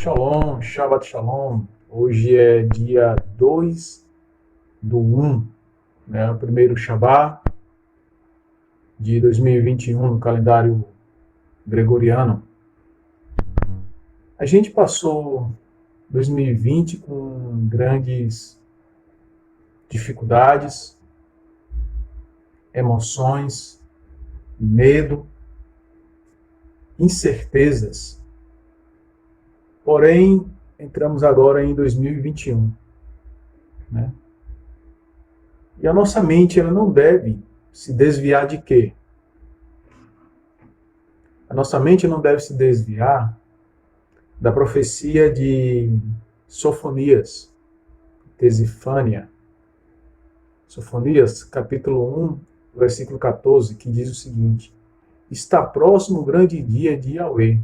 Shalom, Shabbat Shalom. Hoje é dia 2/1, né? O primeiro Shabbat de 2021 no calendário gregoriano. A gente passou 2020 com grandes dificuldades, emoções, medo, incertezas. Porém, entramos agora em 2021, né? E a nossa mente ela não deve se desviar de quê? A nossa mente não deve se desviar da profecia de Sofonias, Tesifânia. Sofonias, capítulo 1, versículo 14, que diz o seguinte: Está próximo o grande dia de Yahweh,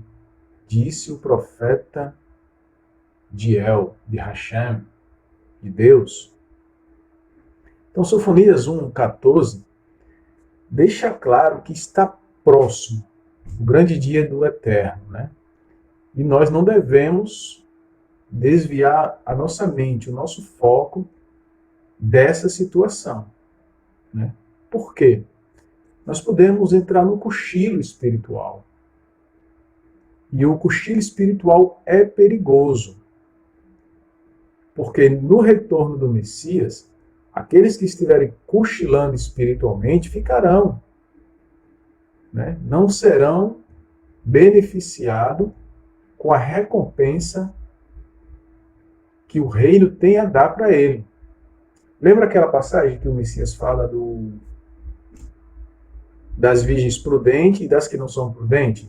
disse o profeta de El, de Hashem, de Deus. Então, Sofonias 1:14 deixa claro que está próximo o grande dia do Eterno, né? E nós não devemos desviar a nossa mente, o nosso foco dessa situação, né? Por quê? Nós podemos entrar no cochilo espiritual. E o cochilo espiritual é perigoso. Porque no retorno do Messias, aqueles que estiverem cochilando espiritualmente ficarão, né? Não serão beneficiados com a recompensa que o reino tem a dar para ele. Lembra aquela passagem que o Messias fala das virgens prudentes e das que não são prudentes?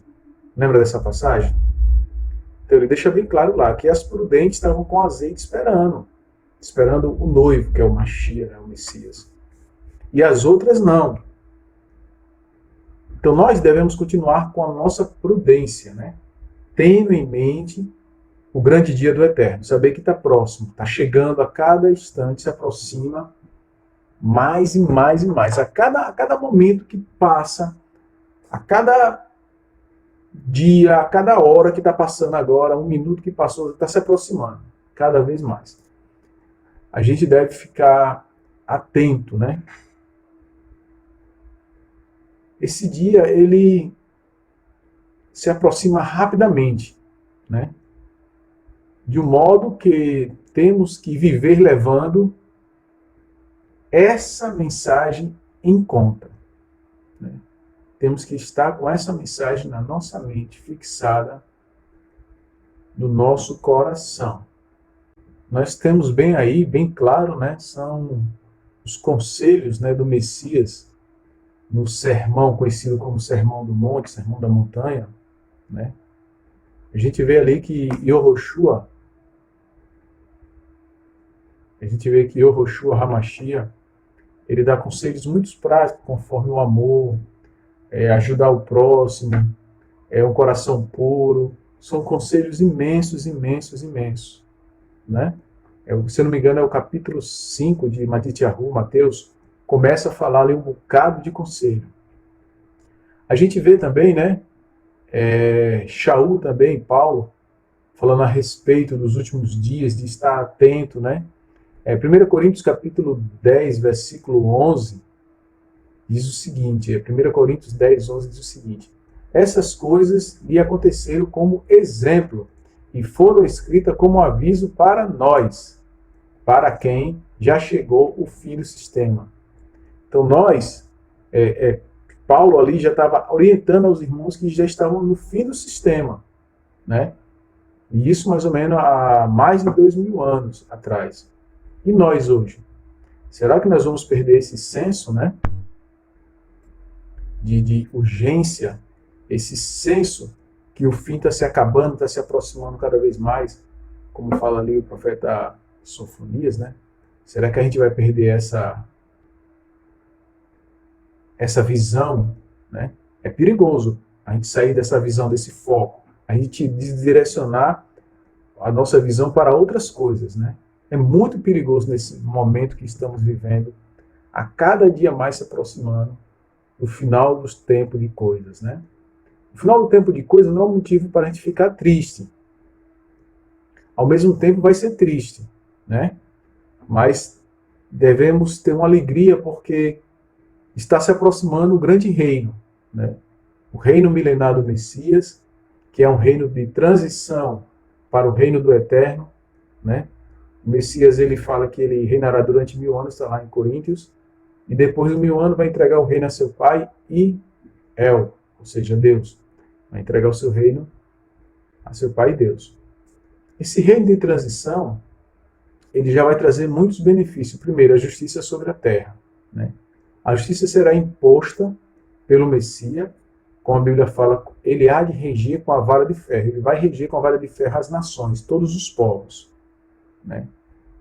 Lembra dessa passagem? Então ele deixa bem claro lá que as prudentes estavam com azeite esperando o noivo, que é o Mashiach, né, o Messias. E as outras não. Então nós devemos continuar com a nossa prudência, né? Tendo em mente o grande dia do Eterno, saber que está próximo, está chegando a cada instante, se aproxima mais e mais e mais. A cada momento que passa, a cada dia, a cada hora que está passando agora, um minuto que passou, está se aproximando cada vez mais. A gente deve ficar atento, né? Esse dia, ele se aproxima rapidamente, né? De um modo que temos que viver levando essa mensagem em conta, né? Temos que estar com essa mensagem na nossa mente, fixada no nosso coração. Nós temos bem aí, bem claro, né? São os conselhos, né, do Messias, no sermão conhecido como Sermão do Monte, Sermão da Montanha, né? A gente vê ali que Yehoshua HaMashiach, ele dá conselhos muito práticos, conforme o amor, ajudar o próximo, um coração puro. São conselhos imensos, imensos, imensos, né? Se eu não me engano, é o capítulo 5 de Matityahu, Mateus, começa a falar ali um bocado de conselho. A gente vê também, né, Shaul também, Paulo, falando a respeito dos últimos dias, de estar atento, né? 1 Coríntios capítulo 10, versículo 11, diz o seguinte, 1 Coríntios 10, 11 diz o seguinte: essas coisas lhe aconteceram como exemplo e foram escritas como aviso para nós, para quem já chegou o fim do sistema. Então nós, Paulo ali já estava orientando aos irmãos que já estavam no fim do sistema, né? E isso mais ou menos há mais de 2000 anos atrás. E nós hoje? Será que nós vamos perder esse senso, né, de urgência, esse senso que o fim está se acabando, está se aproximando cada vez mais, como fala ali o profeta Sofonias, né? Será que a gente vai perder essa visão, né? É perigoso a gente sair dessa visão, desse foco, a gente direcionar a nossa visão para outras coisas, né? É muito perigoso nesse momento que estamos vivendo, a cada dia mais se aproximando do final dos tempos de coisas, né? O final do tempo de coisas não é um motivo para a gente ficar triste, ao mesmo tempo vai ser triste, né? Mas devemos ter uma alegria porque está se aproximando o grande reino, né? O reino milenar do Messias, que é um reino de transição para o reino do eterno, né? O Messias, ele fala que ele reinará durante 1000 anos, está lá em Coríntios, e depois dos 1000 anos vai entregar o reino a seu pai e ou seja, Deus, vai entregar o seu reino a seu pai e Deus. Esse reino de transição, ele já vai trazer muitos benefícios. Primeiro, a justiça sobre a terra, né? A justiça será imposta pelo Messias, como a Bíblia fala, ele há de regir com a vara de ferro. Ele vai regir com a vara de ferro as nações, todos os povos, né?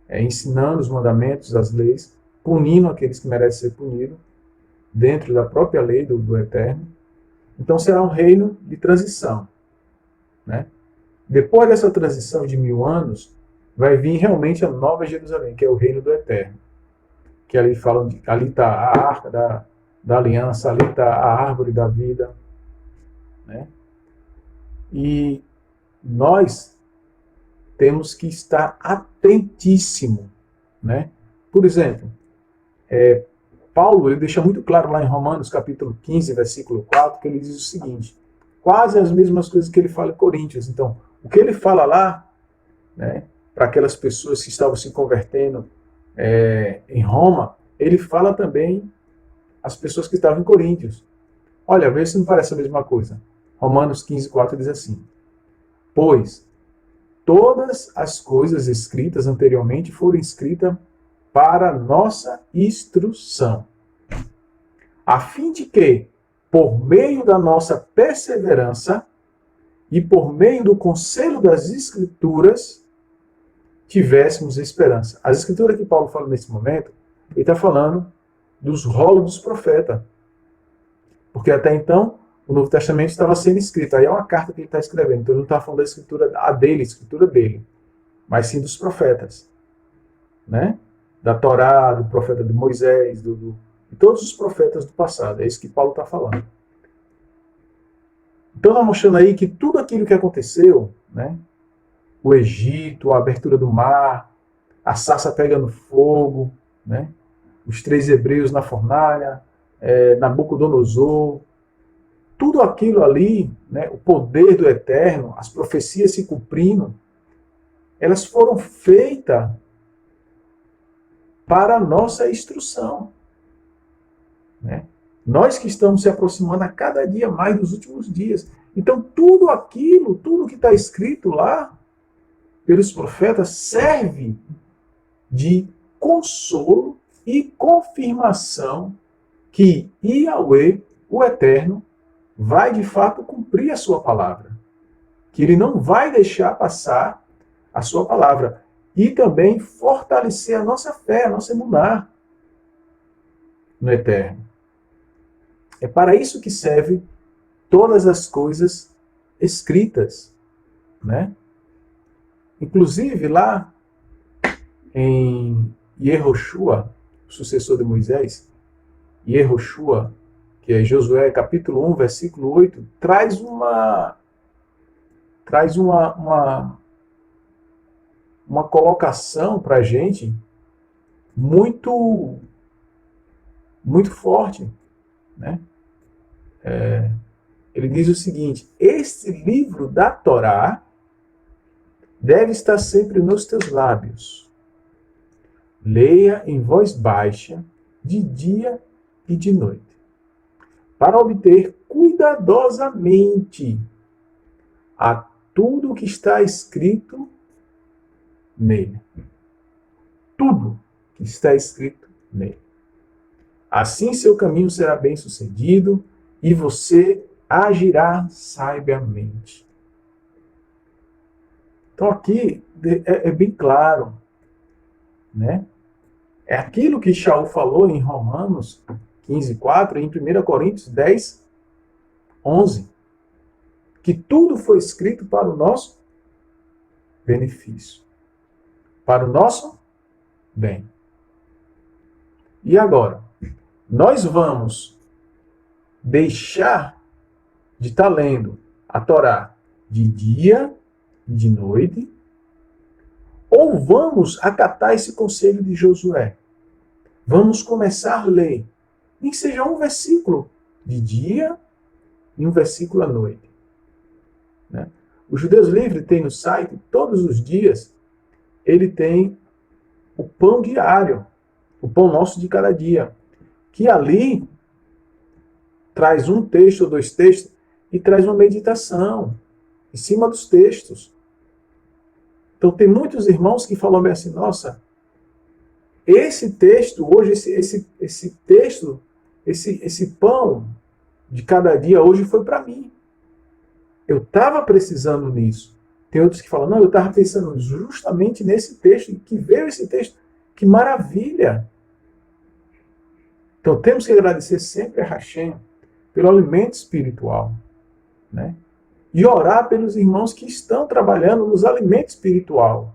Ensinando os mandamentos, as leis, punindo aqueles que merecem ser punidos, dentro da própria lei do Eterno. Então será um reino de transição, né? Depois dessa transição de 1000 anos, vai vir realmente a nova Jerusalém, que é o reino do Eterno. Que ali falam, ali está a arca da aliança, ali está a árvore da vida, né? E nós temos que estar atentíssimo, né? Por exemplo, Paulo, ele deixa muito claro lá em Romanos, capítulo 15, versículo 4, que ele diz o seguinte, quase as mesmas coisas que ele fala em Coríntios. Então, o que ele fala lá, né, para aquelas pessoas que estavam se convertendo em Roma, ele fala também às pessoas que estavam em Coríntios. Olha, vê se não parece a mesma coisa. Romanos 15, 4 diz assim, pois todas as coisas escritas anteriormente foram escritas para nossa instrução, a fim de que, por meio da nossa perseverança e por meio do conselho das Escrituras, tivéssemos esperança. As Escrituras que Paulo fala nesse momento, ele está falando dos rolos dos profetas. Porque até então, o Novo Testamento estava sendo escrito. Aí é uma carta que ele está escrevendo. Então ele não está falando da escritura dele, a escritura dele, mas sim dos profetas, né? Da Torá, do profeta de Moisés, de todos os profetas do passado. É isso que Paulo está falando. Então está mostrando aí que tudo aquilo que aconteceu, né? O Egito, a abertura do mar, a sarça pegando fogo, né? Os 3 hebreus na fornalha, Nabucodonosor, tudo aquilo ali, né? O poder do Eterno, as profecias se cumprindo, elas foram feitas para a nossa instrução, né? Nós que estamos se aproximando a cada dia mais dos últimos dias. Então, tudo aquilo, tudo que está escrito lá pelos profetas serve de consolo e confirmação que Yahweh, o Eterno, vai de fato cumprir a sua palavra. Que ele não vai deixar passar a sua palavra. E também fortalecer a nossa fé, a nossa emuná no Eterno. É para isso que serve todas as coisas escritas, né? Inclusive lá em Yehoshua, o sucessor de Moisés, Yehoshua, que é Josué capítulo 1, versículo 8, traz uma colocação para a gente muito forte, né? Ele diz o seguinte, este livro da Torá deve estar sempre nos teus lábios. Leia em voz baixa, de dia e de noite, para obter cuidadosamente a tudo o que está escrito nele. Tudo que está escrito nele. Assim seu caminho será bem sucedido e você agirá sabiamente. Então aqui é bem claro, né? É aquilo que Shaul falou em Romanos 15:4 e em 1 Coríntios 10:11, que tudo foi escrito para o nosso benefício, para o nosso bem. E agora, nós vamos deixar de estar lendo a Torá de dia e de noite, Ou vamos acatar esse conselho de Josué. Vamos começar a ler. Nem que seja um versículo de dia e um versículo à noite. Né? O Judeus Livre tem no site, todos os dias, ele tem o pão diário, o pão nosso de cada dia, que ali traz um texto ou dois textos e traz uma meditação em cima dos textos. Então tem muitos irmãos que falam bem assim, nossa, esse texto, hoje, esse texto, esse pão de cada dia hoje foi para mim. Eu estava precisando nisso. Tem outros que falam, não, eu estava pensando justamente nesse texto, e que veio esse texto. Que maravilha! Então temos que agradecer sempre a Hashem pelo alimento espiritual. Né? E orar pelos irmãos que estão trabalhando nos alimentos espiritual.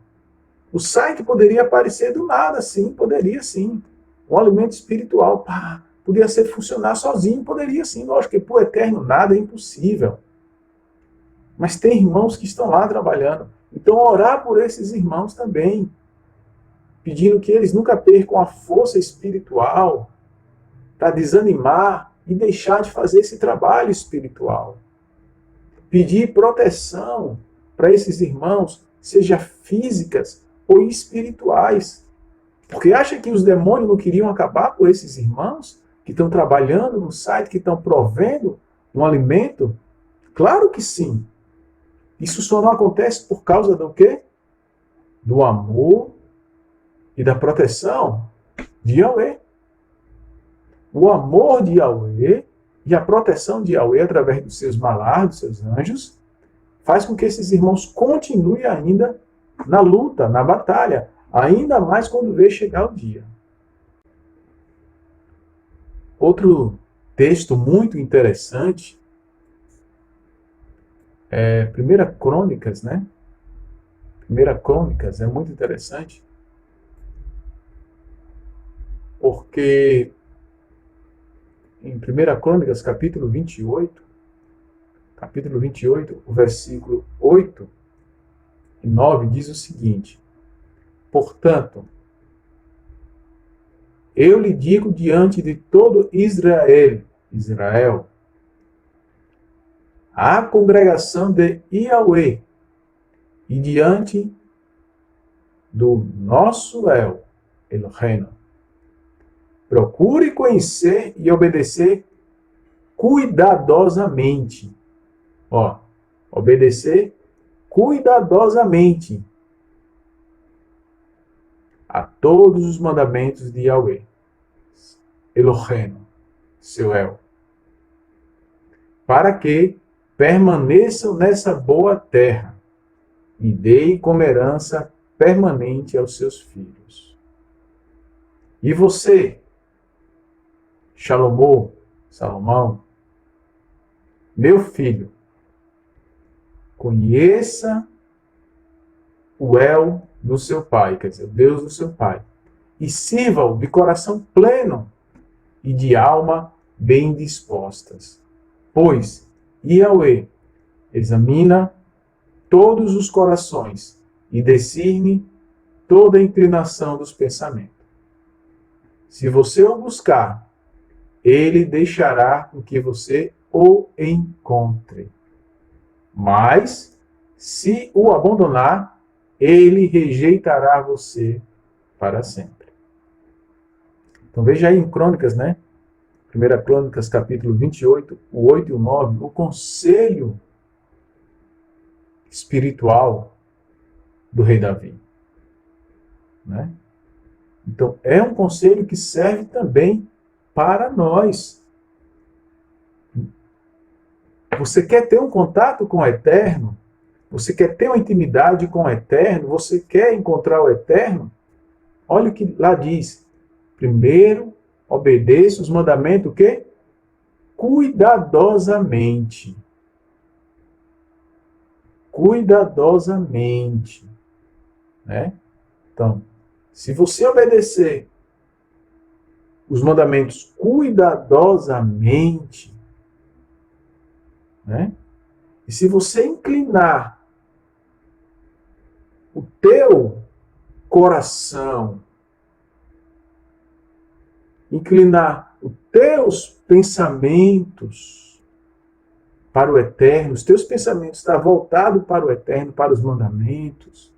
O site poderia aparecer do nada, sim, poderia sim. Um alimento espiritual, pá, podia ser funcionar sozinho, poderia sim. Lógico que para o eterno nada é impossível. Mas tem irmãos que estão lá trabalhando. Então orar por esses irmãos também. Pedindo que eles nunca percam a força espiritual para desanimar e deixar de fazer esse trabalho espiritual. Pedir proteção para esses irmãos, seja físicas ou espirituais. Porque acha que os demônios não queriam acabar com esses irmãos que estão trabalhando no site, que estão provendo um alimento? Claro que sim. Isso só não acontece por causa do quê? Do amor e da proteção de Yahweh. O amor de Yahweh e a proteção de Yahweh através dos seus malach, dos seus anjos, faz com que esses irmãos continuem ainda na luta, na batalha, ainda mais quando vê chegar o dia. Outro texto muito interessante é 1 Crônicas, né? 1 Crônicas é muito interessante, porque em 1 Crônicas, capítulo 28, o versículo 8 e 9 diz o seguinte: portanto, eu lhe digo diante de todo Israel, a congregação de Yahweh, e diante do nosso El, Eloheinu, procure conhecer e obedecer cuidadosamente. Ó, obedecer cuidadosamente a todos os mandamentos de Yahweh, Eloheinu, seu El, para que permaneçam nessa boa terra e deem como herança permanente aos seus filhos. E você, Salomão, meu filho, conheça o El do seu pai, quer dizer, o Deus do seu pai, e sirva-o de coração pleno e de alma bem dispostas. Pois Yahweh examina todos os corações e discerne toda a inclinação dos pensamentos. Se você o buscar, ele deixará com que você o encontre. Mas, se o abandonar, ele rejeitará você para sempre. Então veja aí em Crônicas, né? 1 Crônicas, capítulo 28, o 8 e o 9, o conselho espiritual do rei Davi. Né? Então, é um conselho que serve também para nós. Você quer ter um contato com o Eterno? Você quer ter uma intimidade com o Eterno? Você quer encontrar o Eterno? Olha o que lá diz. Primeiro, obedeça os mandamentos, o quê? Cuidadosamente. Cuidadosamente. Né? Então, se você obedecer os mandamentos cuidadosamente, né? E se você inclinar o teu coração, inclinar os teus pensamentos para o eterno, os teus pensamentos estão voltados para o eterno, para os mandamentos.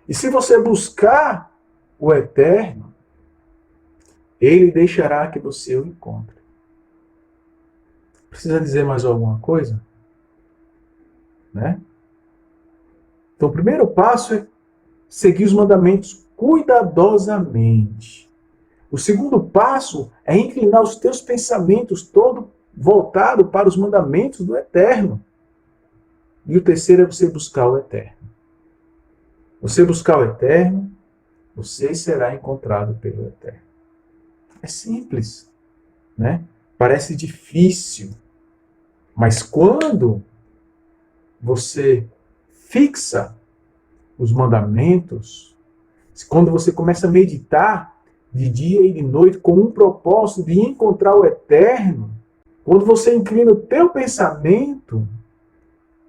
E se você buscar o eterno, ele deixará que você o encontre. Precisa dizer mais alguma coisa? Né? Então, o primeiro passo é seguir os mandamentos cuidadosamente. O segundo passo é inclinar os teus pensamentos todo voltado para os mandamentos do Eterno. E o terceiro é você buscar o Eterno. Você buscar o Eterno, você será encontrado pelo Eterno. É simples, né? Parece difícil, mas quando você fixa os mandamentos, quando você começa a meditar de dia e de noite com um propósito de encontrar o Eterno, quando você inclina o teu pensamento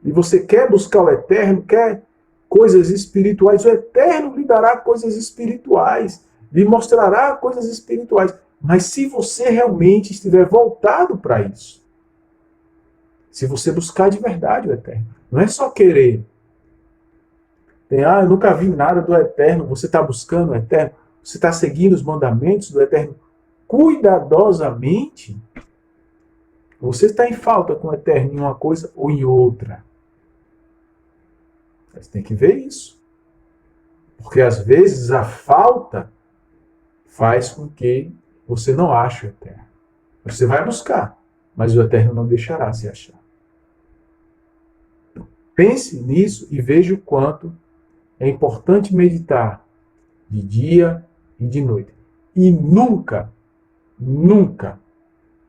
e você quer buscar o Eterno, quer coisas espirituais, o Eterno lhe dará coisas espirituais, lhe mostrará coisas espirituais. Mas se você realmente estiver voltado para isso, se você buscar de verdade o Eterno, não é só querer. Eu nunca vi nada do Eterno. Você está buscando o Eterno? Você está seguindo os mandamentos do Eterno cuidadosamente? Você está em falta com o Eterno em uma coisa ou em outra? Você tem que ver isso. Porque às vezes a falta faz com que você não ache o Eterno. Você vai buscar, mas o Eterno não deixará se achar. Pense nisso e veja o quanto é importante meditar de dia e de noite. E nunca, nunca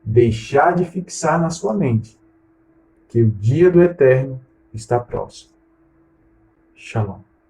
deixar de fixar na sua mente que o dia do Eterno está próximo. Shalom.